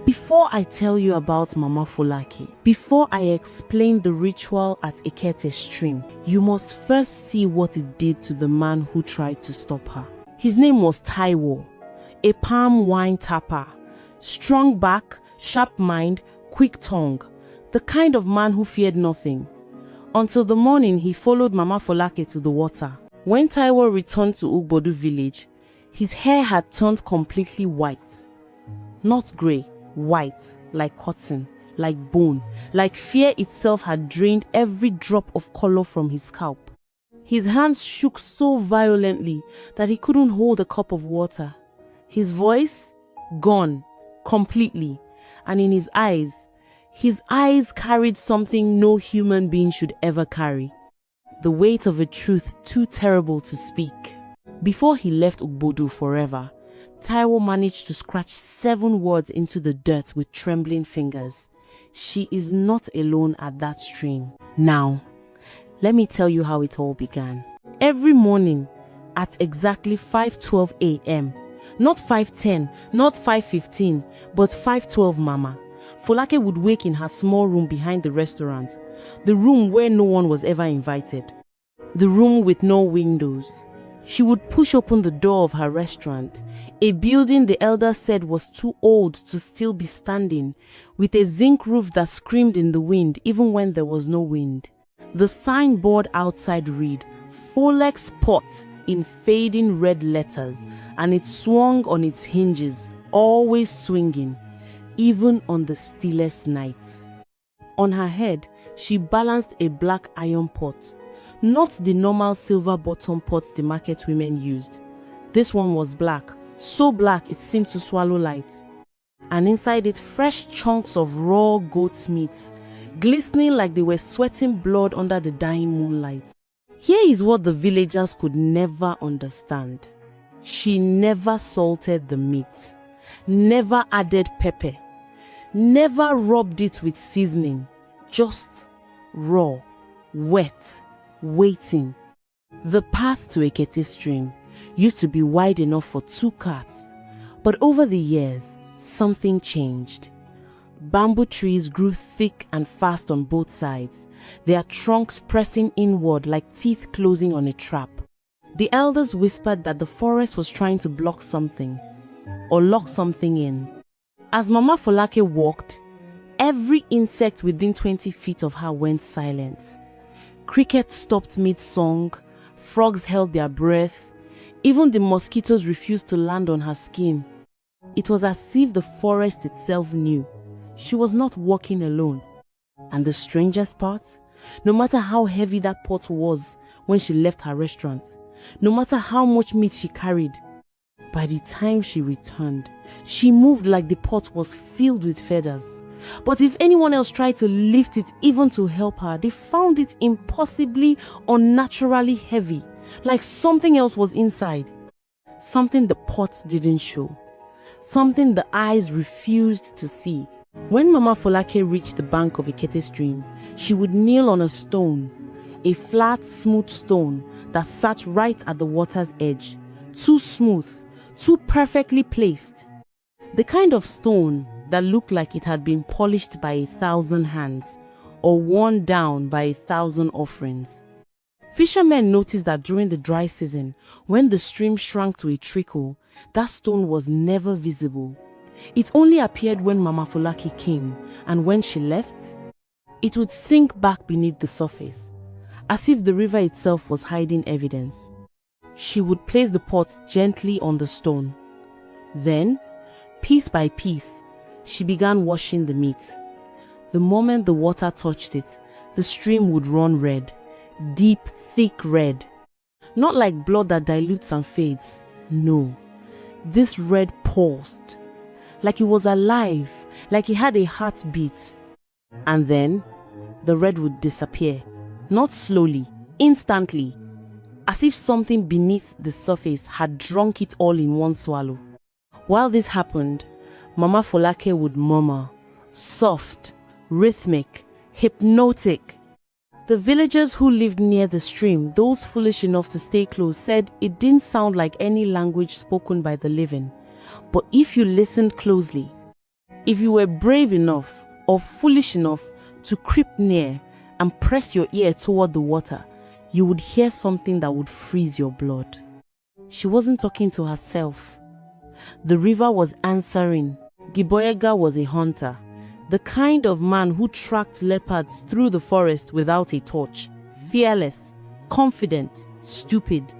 Before I tell you about Mama Folake, before I explain the ritual at Ekete stream, you must first see what it did to the man who tried to stop her. His name was Taiwo, a palm wine tapper, strong back, sharp mind, quick tongue, the kind of man who feared nothing. Until the morning he followed Mama Folake to the water. When Taiwo returned to Ugbodu village, his hair had turned completely white. Not grey, white, like cotton, like bone, like fear itself had drained every drop of color from his scalp. His hands shook so violently that he couldn't hold a cup of water. His voice? Gone, completely. And in his eyes carried something no human being should ever carry. The weight of a truth too terrible to speak. Before he left Ugbodu forever, Taiwo managed to scratch 7 words into the dirt with trembling fingers. She is not alone at that stream. Now, let me tell you how it all began. Every morning at exactly 5:12 a.m., not 5:10, not 5:15, but 5:12 Mama, Folake would wake in her small room behind the restaurant, the room where no one was ever invited, the room with no windows. She would push open the door of her restaurant, a building the elders said was too old to still be standing, with a zinc roof that screamed in the wind even when there was no wind. The signboard outside read, "Folex Pot," in fading red letters, and it swung on its hinges, always swinging, even on the stillest nights. On her head, she balanced a black iron pot, not the normal silver bottom pots the market women used. This one was black, so black it seemed to swallow light. And inside it, fresh chunks of raw goat's meat, glistening like they were sweating blood under the dying moonlight. Here is what the villagers could never understand. She never salted the meat, never added pepper, never rubbed it with seasoning, just raw, wet, waiting. The path to Ekete stream used to be wide enough for 2 carts, but over the years, something changed. Bamboo trees grew thick and fast on both sides, their trunks pressing inward like teeth closing on a trap. The elders whispered that the forest was trying to block something, or lock something in. As Mama Folake walked, every insect within 20 feet of her went silent. Crickets stopped mid-song, frogs held their breath, even the mosquitoes refused to land on her skin. It was as if the forest itself knew she was not walking alone. And the strangest part, no matter how heavy that pot was when she left her restaurant, no matter how much meat she carried, by the time she returned, she moved like the pot was filled with feathers. But if anyone else tried to lift it even to help her, they found it impossibly, unnaturally heavy, like something else was inside. Something the pot didn't show. Something the eyes refused to see. When Mama Folake reached the bank of Ekete stream, she would kneel on a stone, a flat, smooth stone that sat right at the water's edge, too smooth, too perfectly placed. The kind of stone that looked like it had been polished by 1,000 hands or worn down by 1,000 offerings. Fishermen noticed that during the dry season, when the stream shrank to a trickle, that stone was never visible. It only appeared when Mama Folake came, and when she left, it would sink back beneath the surface, as if the river itself was hiding evidence. She would place the pot gently on the stone. Then, piece by piece, she began washing the meat. The moment the water touched it, the stream would run red, deep, thick red. Not like blood that dilutes and fades. No, this red pulsed, like it was alive, like it had a heartbeat. And then, the red would disappear, not slowly, instantly, as if something beneath the surface had drunk it all in one swallow. While this happened, Mama Folake would murmur, soft, rhythmic, hypnotic. The villagers who lived near the stream, those foolish enough to stay close, said it didn't sound like any language spoken by the living. But if you listened closely, If you were brave enough or foolish enough to creep near and press your ear toward the water, you would hear something that would freeze your blood. She wasn't talking to herself. The river was answering. Gboyega was a hunter, the kind of man who tracked leopards through the forest without a torch, fearless, confident, stupid.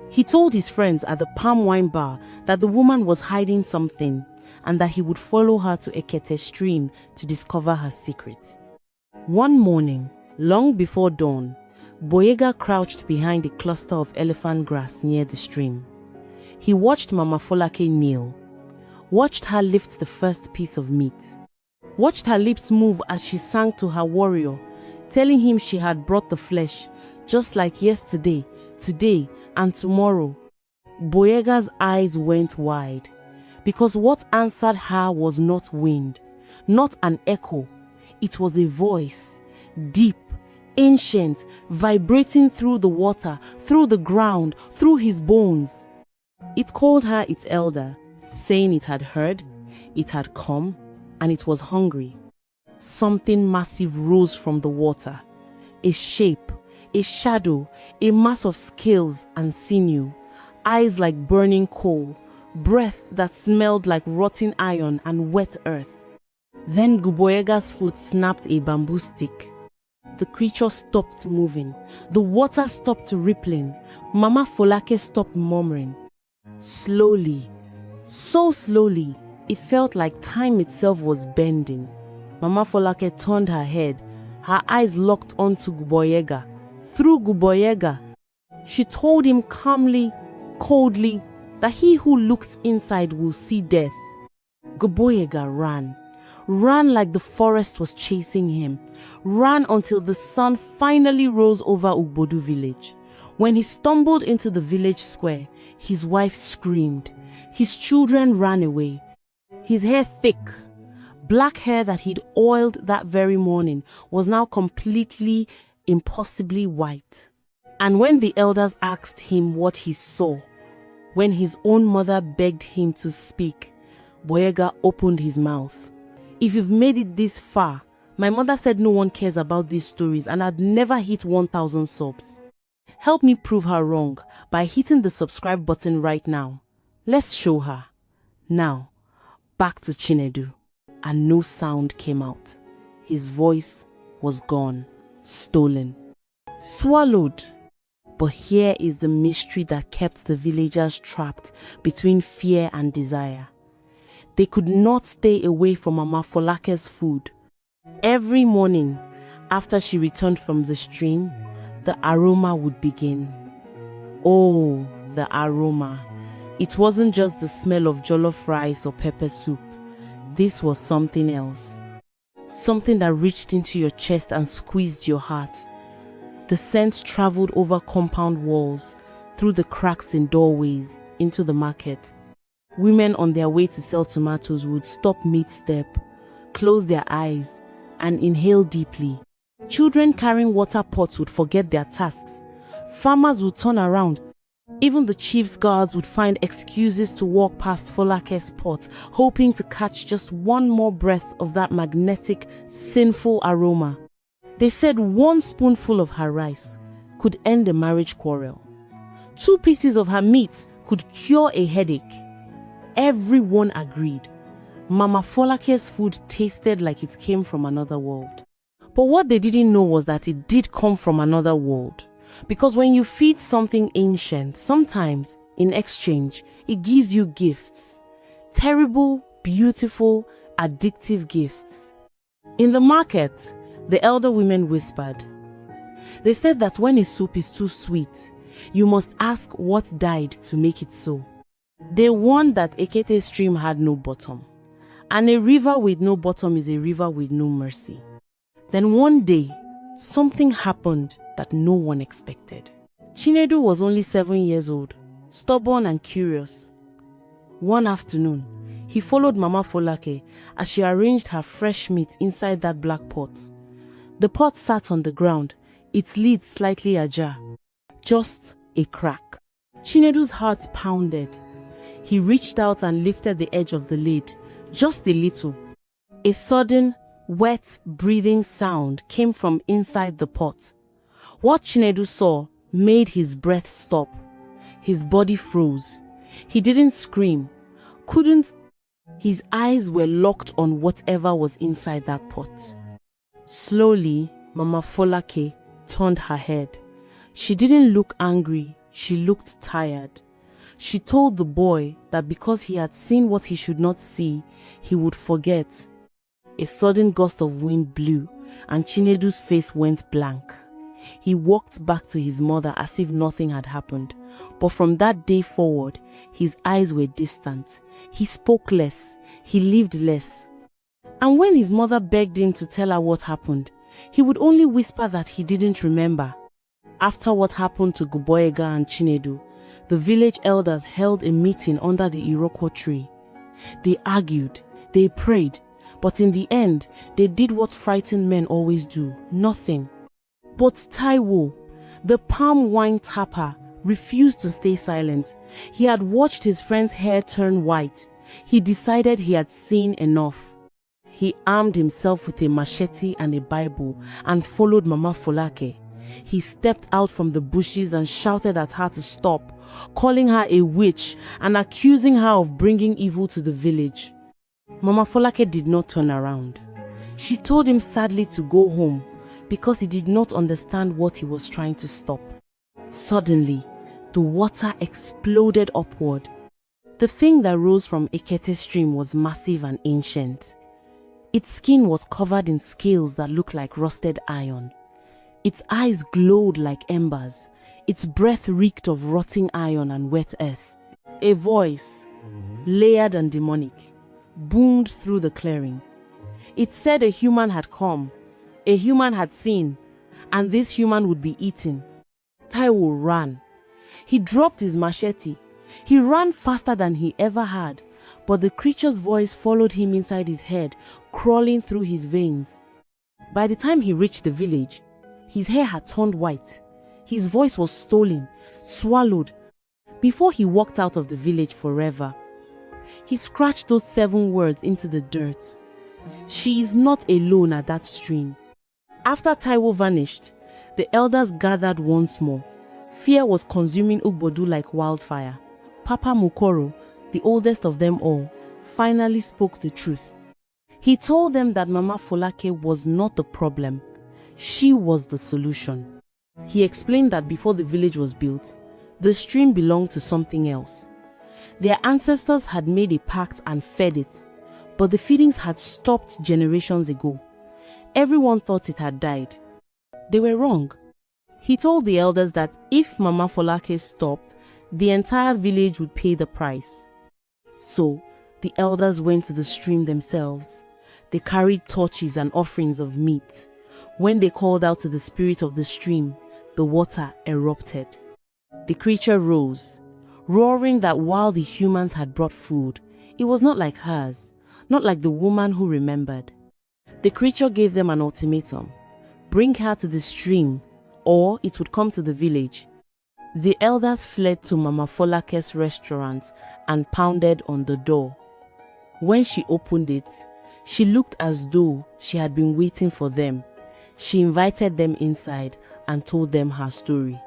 He told his friends at the palm wine bar that the woman was hiding something and that he would follow her to Ekete stream to discover her secret. One morning, long before dawn, Gboyega crouched behind a cluster of elephant grass near the stream. He watched Mama Folake kneel, watched her lift the first piece of meat, watched her lips move as she sang to her warrior, telling him she had brought the flesh, just like yesterday, today, and tomorrow. Gboyega's eyes went wide, because what answered her was not wind, not an echo. It was a voice, deep, ancient, vibrating through the water, through the ground, through his bones. It called her its elder, saying it had heard, it had come, and it was hungry. Something massive rose from the water, a shape, a shadow, a mass of scales and sinew, eyes like burning coal, breath that smelled like rotting iron and wet earth. Then Gboyega's foot snapped a bamboo stick. The creature stopped moving. The water stopped rippling. Mama Folake stopped murmuring. Slowly, so slowly, it felt like time itself was bending. Mama Folake turned her head, her eyes locked onto Gboyega. Through Gboyega, she told him calmly, coldly, that he who looks inside will see death. Gboyega ran like the forest was chasing him, ran until the sun finally rose over Ugbodu village. When he stumbled into the village square, his wife screamed. His children ran away. His hair thick, black hair that he'd oiled that very morning, was now completely, impossibly white. And when the elders asked him what he saw, when his own mother begged him to speak, Gboyega opened his mouth. If you've made it this far, my mother said no one cares about these stories and I'd never hit 1,000 subs. Help me prove her wrong by hitting the subscribe button right now. Let's show her. Now, back to Chinedu. And no sound came out. His voice was gone, stolen, swallowed. But here is the mystery that kept the villagers trapped between fear and desire. They could not stay away from Mama Folake's food. Every morning, after she returned from the stream, the aroma would begin. Oh, the aroma. It wasn't just the smell of jollof rice or pepper soup. This was something else. Something that reached into your chest and squeezed your heart. The scent traveled over compound walls, through the cracks in doorways, into the market. Women on their way to sell tomatoes would stop mid-step, close their eyes, and inhale deeply. Children carrying water pots would forget their tasks. Farmers would turn around. Even the chief's guards would find excuses to walk past Folake's pot, hoping to catch just one more breath of that magnetic, sinful aroma. They said 1 spoonful of her rice could end a marriage quarrel. 2 pieces of her meat could cure a headache. Everyone agreed. Mama Folake's food tasted like it came from another world. But what they didn't know was that it did come from another world. Because when you feed something ancient, sometimes, in exchange, it gives you gifts. Terrible, beautiful, addictive gifts. In the market, the elder women whispered. They said that when a soup is too sweet, you must ask what died to make it so. They warned that Ekete stream had no bottom. And a river with no bottom is a river with no mercy. Then one day, something happened that no one expected. Chinedu was only 7 years old, stubborn and curious. One afternoon, he followed Mama Folake as she arranged her fresh meat inside that black pot. The pot sat on the ground, its lid slightly ajar. Just a crack. Chinedu's heart pounded. He reached out and lifted the edge of the lid, just a little, A sudden, wet, breathing sound came from inside the pot. What Chinedu saw made his breath stop. His body froze. He didn't scream, couldn't. His eyes were locked on whatever was inside that pot. Slowly, Mama Folake turned her head. She didn't look angry, she looked tired. She told the boy that because he had seen what he should not see, he would forget. A sudden gust of wind blew, and Chinedu's face went blank. He walked back to his mother as if nothing had happened. But from that day forward, his eyes were distant. He spoke less. He lived less. And when his mother begged him to tell her what happened, he would only whisper that he didn't remember. After what happened to Guboyega and Chinedu, the village elders held a meeting under the Iroko tree. They argued, they prayed, but in the end, they did what frightened men always do, nothing. But Taiwo, the palm wine tapper, refused to stay silent. He had watched his friend's hair turn white. He decided he had seen enough. He armed himself with a machete and a Bible and followed Mama Folake. He stepped out from the bushes and shouted at her to stop, calling her a witch and accusing her of bringing evil to the village. Mama Folake did not turn around. She told him sadly to go home because he did not understand what he was trying to stop. Suddenly, the water exploded upward. The thing that rose from Ekete stream was massive and ancient. Its skin was covered in scales that looked like rusted iron. Its eyes glowed like embers. Its breath reeked of rotting iron and wet earth. A voice, layered and demonic, boomed through the clearing. It said a human had come, a human had seen, and this human would be eaten. Taiwo ran. He dropped his machete. He ran faster than he ever had, but the creature's voice followed him inside his head, crawling through his veins. By the time he reached the village, his hair had turned white. His voice was stolen, swallowed. Before he walked out of the village forever, he scratched those 7 words into the dirt. She is not alone at that stream. After Taiwo vanished, the elders gathered once more. Fear was consuming Ugbodu like wildfire. Papa Mukoro, the oldest of them all, finally spoke the truth. He told them that Mama Folake was not the problem. She was the solution. He explained that before the village was built, the stream belonged to something else. Their ancestors had made a pact and fed it, but the feedings had stopped generations ago. Everyone thought it had died. They were wrong. He told the elders that if Mama Folake stopped, the entire village would pay the price. So, the elders went to the stream themselves. They carried torches and offerings of meat. When they called out to the spirit of the stream, the water erupted. The creature rose, roaring that while the humans had brought food, it was not like hers, not like the woman who remembered. The creature gave them an ultimatum: bring her to the stream, or it would come to the village. The elders fled to Mama Folake's restaurant and pounded on the door. When she opened it, she looked as though she had been waiting for them. She invited them inside and told them her story.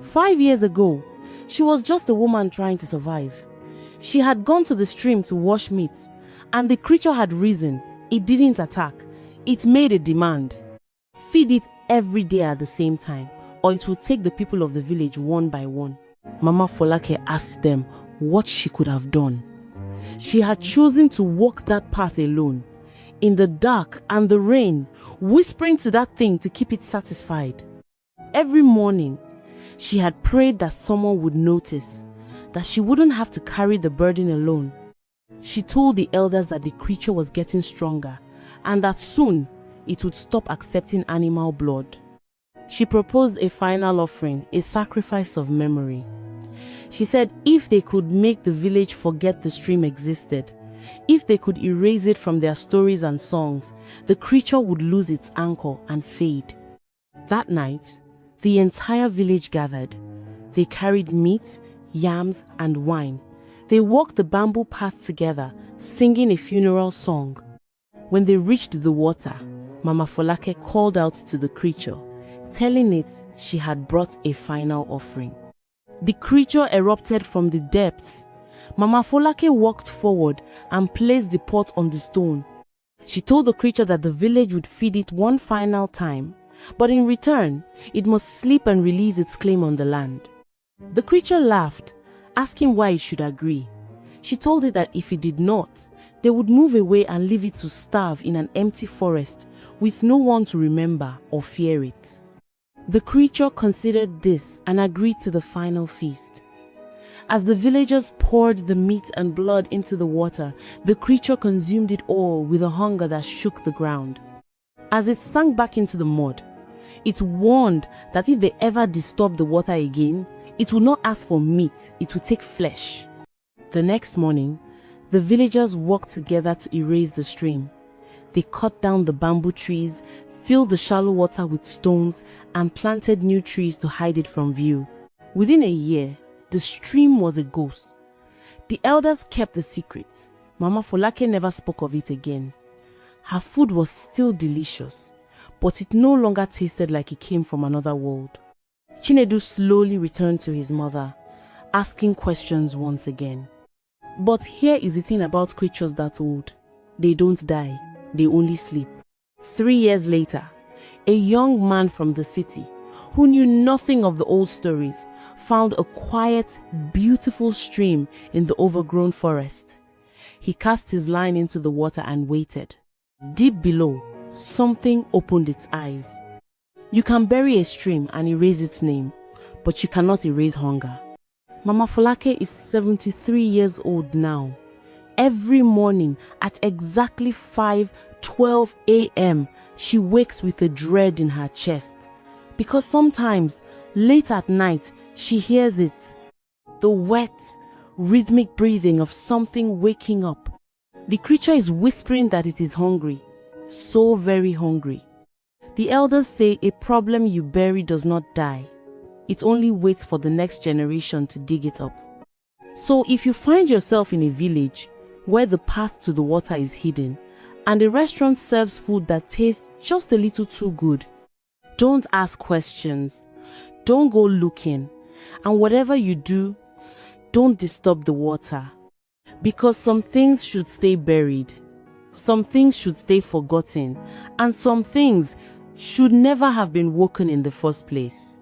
5 years ago, she was just a woman trying to survive. She had gone to the stream to wash meat, and the creature had risen. It didn't attack. It made a demand. Feed it every day at the same time, or it would take the people of the village one by one. Mama Folake asked them what she could have done. She had chosen to walk that path alone, in the dark and the rain, whispering to that thing to keep it satisfied. Every morning, she had prayed that someone would notice, that she wouldn't have to carry the burden alone. She told the elders that the creature was getting stronger and that soon it would stop accepting animal blood. She proposed a final offering, a sacrifice of memory. She said if they could make the village forget the stream existed, if they could erase it from their stories and songs, the creature would lose its anchor and fade. That night, the entire village gathered. They carried meat, yams, and wine. They walked the bamboo path together, singing a funeral song. When they reached the water, Mama Folake called out to the creature, telling it she had brought a final offering. The creature erupted from the depths. Mama Folake walked forward and placed the pot on the stone. She told the creature that the village would feed it one final time, but in return, it must sleep and release its claim on the land. The creature laughed, asking why it should agree. She told it that if it did not, they would move away and leave it to starve in an empty forest with no one to remember or fear it. The creature considered this and agreed to the final feast. As the villagers poured the meat and blood into the water, the creature consumed it all with a hunger that shook the ground. As it sank back into the mud, it warned that if they ever disturbed the water again, it would not ask for meat, it would take flesh. The next morning, the villagers worked together to erase the stream. They cut down the bamboo trees, filled the shallow water with stones, and planted new trees to hide it from view. Within a year, the stream was a ghost. The elders kept the secret. Mama Folake never spoke of it again. Her food was still delicious, but it no longer tasted like it came from another world. Chinedu slowly returned to his mother, asking questions once again. But here is the thing about creatures that old. They don't die, they only sleep. 3 years later, a young man from the city, who knew nothing of the old stories, found a quiet, beautiful stream in the overgrown forest. He cast his line into the water and waited. Deep below, something opened its eyes. You can bury a stream and erase its name, but you cannot erase hunger. Mama Folake is 73 years old now. Every morning at exactly 5:12 a.m., she wakes with a dread in her chest. Because sometimes, late at night, she hears it. The wet, rhythmic breathing of something waking up. The creature is whispering that it is hungry. So very hungry. The elders say a problem you bury does not die. It only waits for the next generation to dig it up. So if you find yourself in a village where the path to the water is hidden and a restaurant serves food that tastes just a little too good, don't ask questions. Don't go looking. And whatever you do, don't disturb the water. Because some things should stay buried. Some things should stay forgotten. And some things should never have been woken in the first place.